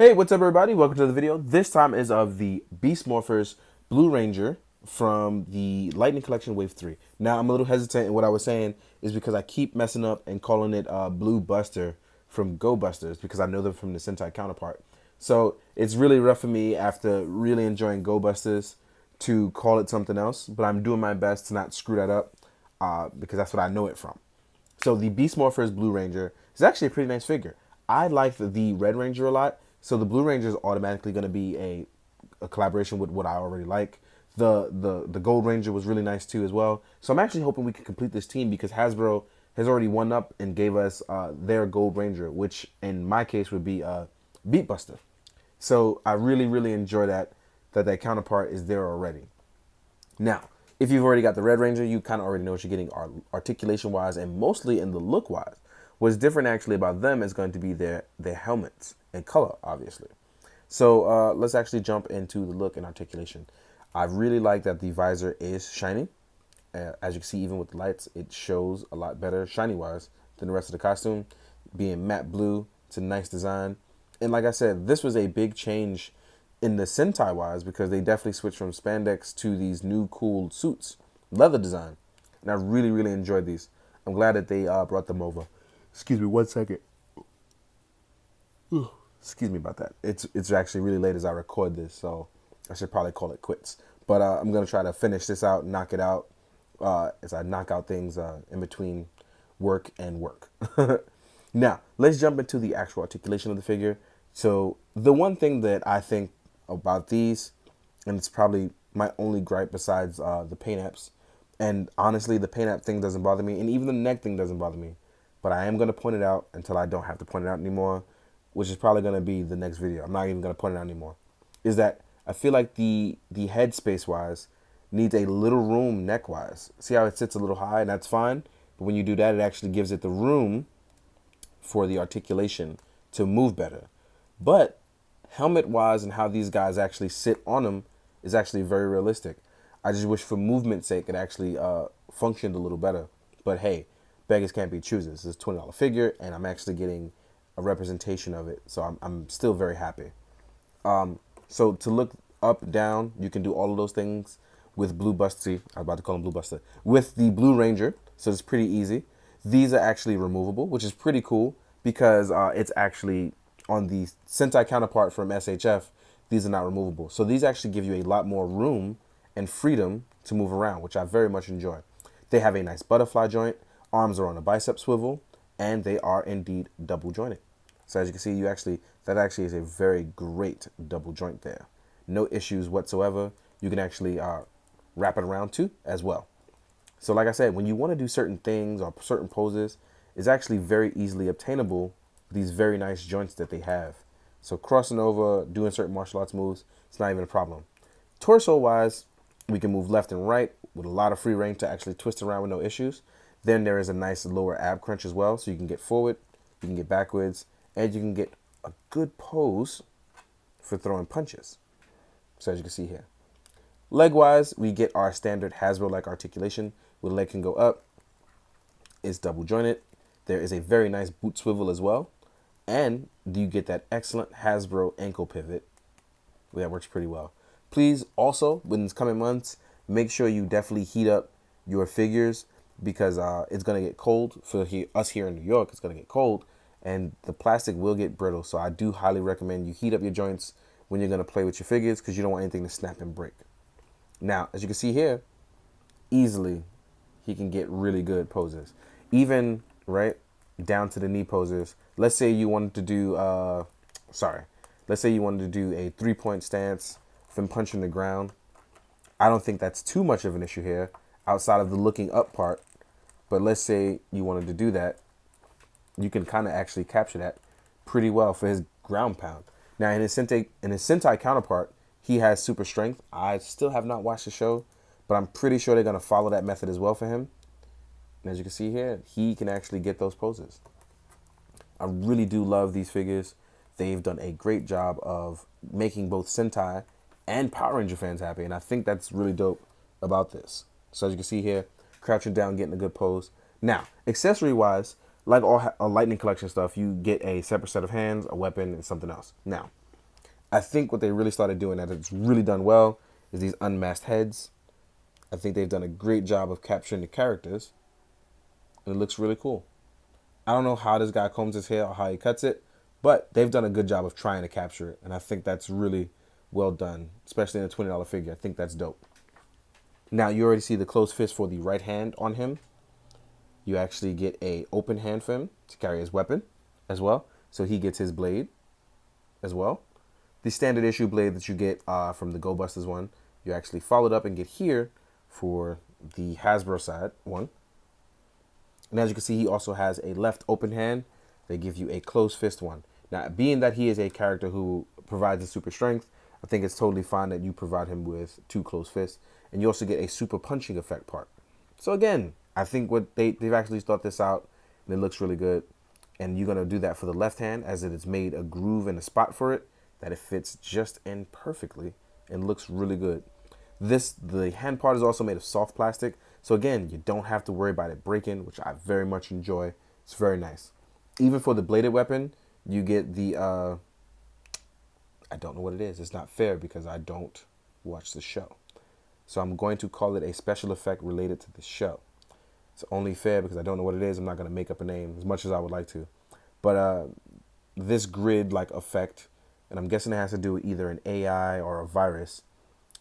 Hey, what's up everybody? Welcome to the video. This time is of the Beast Morphers Blue Ranger from the Lightning Collection Wave 3. Now, I'm a little hesitant in what I was saying is because I keep messing up and calling it Blue Buster from Go Busters because I know them from the Sentai counterpart. So it's really rough for me after really enjoying Go Busters to call it something else, but I'm doing my best to not screw that up because that's what I know it from. So the Beast Morphers Blue Ranger is actually a pretty nice figure. I like the Red Ranger a lot, so the Blue Ranger is automatically going to be a collaboration with what I already like. The Gold Ranger was really nice too as well. So I'm actually hoping we can complete this team because Hasbro has already won up and gave us their Gold Ranger, which in my case would be Beat Buster. So I really enjoy that counterpart is there already. Now, if you've already got the Red Ranger, you kind of already know what you're getting articulation-wise and mostly in the look-wise. What's different actually about them is going to be their helmets and color, obviously. So let's actually jump into the look and articulation. I really like that the visor is shiny. As you can see, even with the lights, it shows a lot better shiny-wise than the rest of the costume. Being matte blue, it's a nice design. And like I said, this was a big change in the Sentai wise because they definitely switched from spandex to these new cool suits, leather design, and I really enjoyed these. I'm glad that they brought them over. Excuse me 1 second. Excuse me about that. It's actually really late as I record this, so I should probably call it quits. But I'm gonna try to finish this out, knock it out as I knock out things in between work and work. Now let's jump into the actual articulation of the figure. So the one thing that I think about these, and it's probably my only gripe besides the paint apps, and honestly the paint app thing doesn't bother me, and even the neck thing doesn't bother me, but I am going to point it out until I don't have to point it out anymore, which is probably going to be the next video. I'm not even going to point it out anymore. Is that I feel like the head space wise needs a little room neck wise. See how it sits a little high, and that's fine, but when you do that, it actually gives it the room for the articulation to move better. But helmet wise and how these guys actually sit on them is actually very realistic. I just wish for movement's sake it actually functioned a little better. But hey, beggars can't be choosers. It's a $20 figure and I'm actually getting a representation of it. So I'm still very happy. So to look up, down, you can do all of those things with Blue Buster. I was about to call him Blue Buster. With the Blue Ranger. So it's pretty easy. These are actually removable, which is pretty cool because it's actually on the Sentai counterpart from SHF, these are not removable. So these actually give you a lot more room and freedom to move around, which I very much enjoy. They have a nice butterfly joint, arms are on a bicep swivel, and they are indeed double jointed. So as you can see, that actually is a very great double joint there. No issues whatsoever. You can actually wrap it around too as well. So like I said, when you want to do certain things or certain poses, it's actually very easily obtainable, these very nice joints that they have. So crossing over, doing certain martial arts moves, it's not even a problem. Torso wise, we can move left and right with a lot of free reign to actually twist around with no issues. Then there is a nice lower ab crunch as well. So you can get forward, you can get backwards, and you can get a good pose for throwing punches. So as you can see here. Leg wise, we get our standard Hasbro-like articulation where the leg can go up. It's double jointed. There is a very nice boot swivel as well. And you get that excellent Hasbro ankle pivot. That works pretty well. Please also, in the coming months, make sure you definitely heat up your figures because it's going to get cold. For us here in New York, it's going to get cold. And the plastic will get brittle. So I do highly recommend you heat up your joints when you're going to play with your figures because you don't want anything to snap and break. Now, as you can see here, easily he can get really good poses. Even, right, down to the knee poses. Let's say you wanted to do, let's say you wanted to do a 3-point stance, then punching the ground. I don't think that's too much of an issue here outside of the looking up part. But let's say you wanted to do that. You can kind of actually capture that pretty well for his ground pound. Now, in his Sentai counterpart, he has super strength. I still have not watched the show, but I'm pretty sure they're going to follow that method as well for him. And as you can see here, he can actually get those poses. I really do love these figures. They've done a great job of making both Sentai and Power Ranger fans happy, and I think that's really dope about this. So as you can see here, crouching down, getting a good pose. Now, accessory-wise, like all Lightning Collection stuff, you get a separate set of hands, a weapon, and something else. Now, I think what they really started doing that it's really done well is these unmasked heads. I think they've done a great job of capturing the characters, and it looks really cool. I don't know how this guy combs his hair or how he cuts it, but they've done a good job of trying to capture it, and I think that's really well done, especially in a $20 figure. I think that's dope. Now, you already see the closed fist for the right hand on him. You actually get a open hand for him to carry his weapon as well, so he gets his blade as well. The standard issue blade that you get from the Go Busters one, you actually followed up and get here for the Hasbro side one. And as you can see, he also has a left open hand. They give you a closed fist one. Now, being that he is a character who provides a super strength, I think it's totally fine that you provide him with 2 closed fists. And you also get a super punching effect part. So again, I think what they've actually thought this out, and it looks really good. And you're going to do that for the left hand, as it is made a groove and a spot for it that it fits just in perfectly and looks really good. The hand part is also made of soft plastic. So again, you don't have to worry about it breaking, which I very much enjoy. It's very nice. Even for the bladed weapon, you get the, I don't know what it is. It's not fair because I don't watch the show. So I'm going to call it a special effect related to the show. It's only fair because I don't know what it is. I'm not going to make up a name as much as I would like to. But this grid-like effect, and I'm guessing it has to do with either an AI or a virus.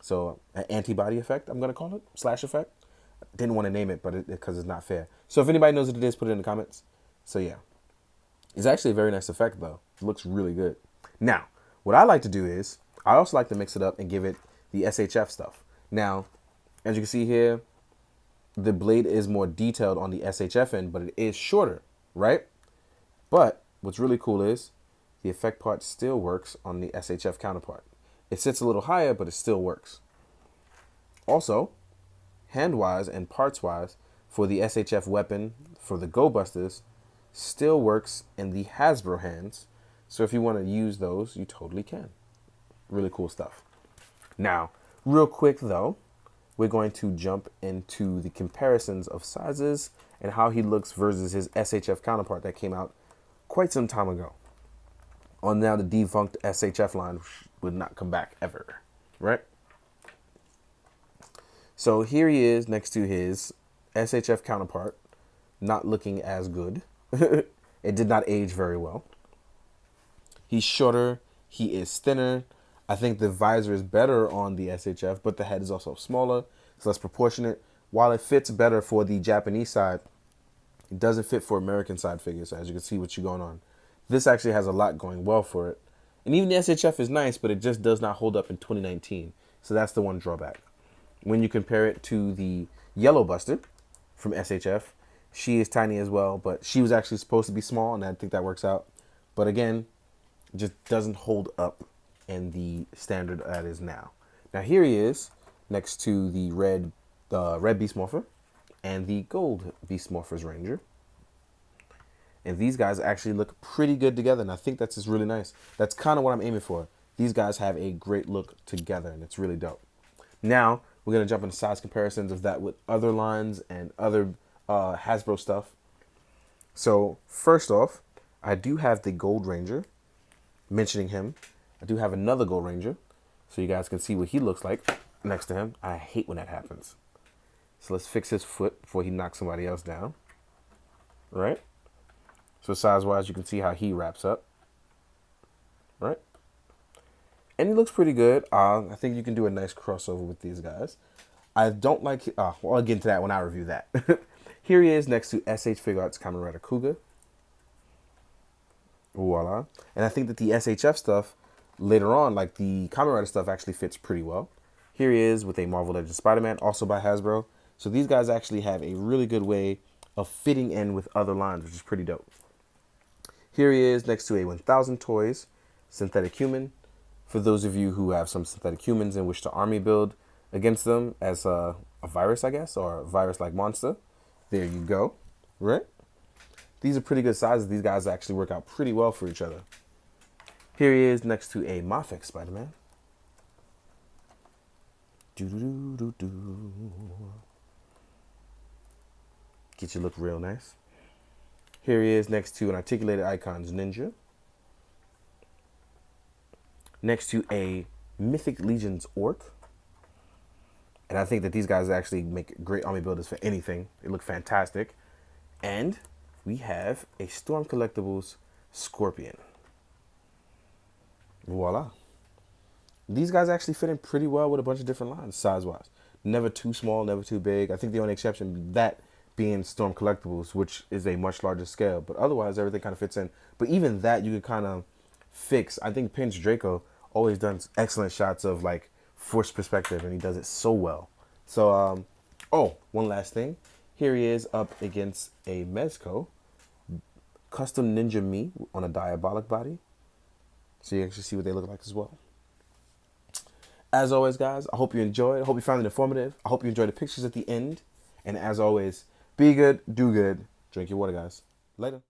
So an antibody effect, I'm going to call it, slash effect. Didn't want to name it, but because it's not fair. So if anybody knows what it is, put it in the comments. So yeah. It's actually a very nice effect, though. It looks really good. Now, what I like to do is, I also like to mix it up and give it the SHF stuff. Now, as you can see here, the blade is more detailed on the SHF end, but it is shorter, right? But what's really cool is the effect part still works on the SHF counterpart. It sits a little higher, but it still works. Also, hand-wise and parts-wise, for the SHF weapon, for the Go Busters, still works in the Hasbro hands. So if you want to use those, you totally can. Really cool stuff. Now, real quick though, we're going to jump into the comparisons of sizes and how he looks versus his SHF counterpart that came out quite some time ago. On now the defunct SHF line would not come back ever, right? So here he is next to his SHF counterpart, not looking as good. It did not age very well. He's shorter. He is thinner. I think the visor is better on the SHF, but the head is also smaller. It's less proportionate. While it fits better for the Japanese side, it doesn't fit for American side figures, as you can see what's going on. This actually has a lot going well for it. And even the SHF is nice, but it just does not hold up in 2019. So that's the one drawback. When you compare it to the Yellow Buster from SHF, she is tiny as well, but she was actually supposed to be small, and I think that works out. But again, it just doesn't hold up in the standard that is now. Now here he is next to the red Beast Morpher and the gold Beast Morphers Ranger. And these guys actually look pretty good together, and I think that's just really nice. That's kind of what I'm aiming for. These guys have a great look together, and it's really dope. Now, we're going to jump into size comparisons of that with other lines and other Hasbro stuff. So, first off, I do have the Gold Ranger, mentioning him. I do have another Gold Ranger, so you guys can see what he looks like next to him. I hate when that happens. So let's fix his foot before he knocks somebody else down. Right? So size-wise, you can see how he wraps up. Right? And he looks pretty good. I think you can do a nice crossover with these guys. I don't like... well, I'll get into that when I review that. Here he is next to SH Figure Arts Kamen Rider Kuga. Voila. And I think that the SHF stuff, later on, like the Kamen Rider stuff, actually fits pretty well. Here he is with a Marvel Legends Spider-Man, also by Hasbro. So these guys actually have a really good way of fitting in with other lines, which is pretty dope. Here he is next to a 1000 Toys Synthetic Human. For those of you who have some synthetic humans and wish to army build against them as a virus, I guess, or a virus-like monster, there you go, right? These are pretty good sizes. These guys actually work out pretty well for each other. Here he is next to a Mafex Spider-Man. Get you look real nice. Here he is next to an Articulated Icons Ninja. next to a Mythic Legions Orc. And I think that these guys actually make great army builders for anything. They look fantastic. And we have a Storm Collectibles Scorpion. Voila. These guys actually fit in pretty well with a bunch of different lines, size-wise. Never too small, never too big. I think the only exception, that being Storm Collectibles, which is a much larger scale. But otherwise, everything kind of fits in. But even that, you can kind of fix. I think Pinch Draco always does excellent shots of, like, forced perspective, and he does it so well. So, oh, one last thing. Here he is up against a Mezco. Custom Ninja Me on a Diabolic body. So you actually see what they look like as well. As always, guys, I hope you enjoyed. I hope you found it informative. I hope you enjoyed the pictures at the end. And as always, be good, do good, drink your water, guys. Later.